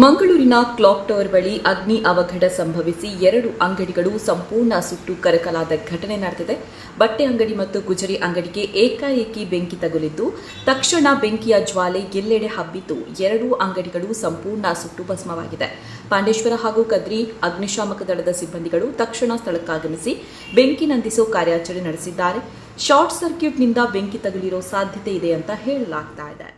ಮಂಗಳೂರಿನ clock tower ಬಳಿ ಅಗ್ನಿ ಅವಘಡ ಸಂಭವಿಸಿ 2 ಅಂಗಡಿಗಳು ಸಂಪೂರ್ಣ ಸುಟ್ಟು ಕರಕಲಾದ ಘಟನೆ ನಡೆದಿದೆ. ಬಟ್ಟೆ ಅಂಗಡಿ ಮತ್ತು ಗುಜರಿ ಅಂಗಡಿಗೆ ಏಕಾಏಕಿ ಬೆಂಕಿ ತಗುಲಿದ್ದು, ತಕ್ಷಣ ಬೆಂಕಿಯ ಜ್ವಾಲೆ ಎಲ್ಲೆಡೆ ಹಬ್ಬಿದ್ದು 2 ಅಂಗಡಿಗಳು ಸಂಪೂರ್ಣ ಸುಟ್ಟು ಭಸ್ಮವಾಗಿದೆ. ಪಾಂಡೇಶ್ವರ ಹಾಗೂ ಕದ್ರಿ ಅಗ್ನಿಶಾಮಕ ದಳದ ಸಿಬ್ಬಂದಿಗಳು ತಕ್ಷಣ ಸ್ಥಳಕ್ಕಾಗಮಿಸಿ ಬೆಂಕಿ ನಂದಿಸೋ ಕಾರ್ಯಾಚರಣೆ ನಡೆಸಿದ್ದಾರೆ. ಶಾರ್ಟ್ ಸರ್ಕ್ಯೂಟ್ನಿಂದ ಬೆಂಕಿ ತಗುಲಿರೋ ಸಾಧ್ಯತೆ ಇದೆ ಅಂತ ಹೇಳಲಾಗ್ತಾ ಇದೆ.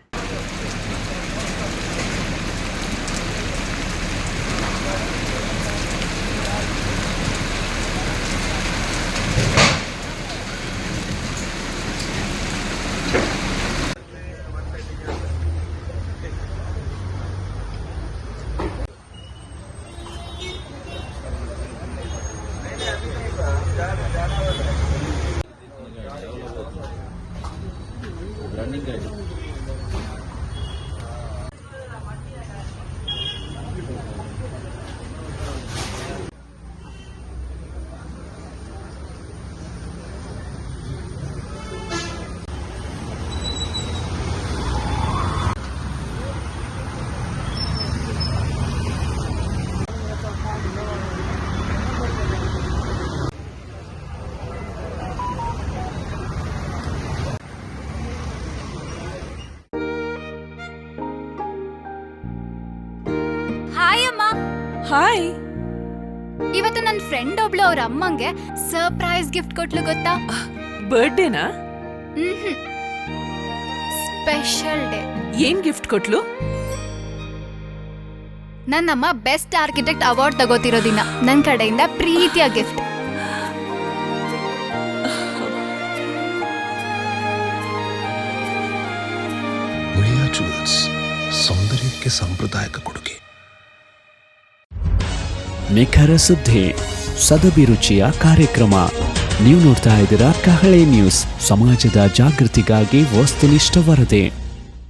ಹಾಯ್ ಅಮ್ಮ. ಹಾಯ್. ಇವತ್ತು ನನ್ನ ಫ್ರೆಂಡ್ ಒಬ್ಳು ಅವ್ರ ಅಮ್ಮಂಗೆ ಸರ್ಪ್ರೈಸ್ ಗಿಫ್ಟ್ ಕೊಟ್ಲು ಗೊತ್ತಾ? ಬರ್ಡೇನಾ? Special day. ಏನ್ ಗಿಫ್ಟ್ ಕೊಟ್ಲು? ನನ್ನಮ್ಮ ಬೆಸ್ಟ್ ಆರ್ಕಿಟೆಕ್ಟ್ ಅವಾರ್ಡ್ ತಗೋತಿರೋ ದಿನ ನನ್ನ ಕಡೆಯಿಂದ ಪ್ರೀತಿಯ ಗಿಫ್ಟ್. ಉಳಿಯಾ ಜುವೆಲ್ಸ್, ಸೌಂದರ್ಯಕ್ಕೆ ಸಾಂಪ್ರದಾಯಿಕ ಕೊಡುಗೆ. ನಿಖರ ಸುದ್ದಿ, ಸದಭಿರುಚಿಯ ಕಾರ್ಯಕ್ರಮ. ನೀವು ನೋಡ್ತಾ ಇದ್ದೀರಾ ಕಹಳೆ ನ್ಯೂಸ್, ಸಮಾಜದ ಜಾಗೃತಿಗಾಗಿ ವಸ್ತುನಿಷ್ಠ ವರದಿ.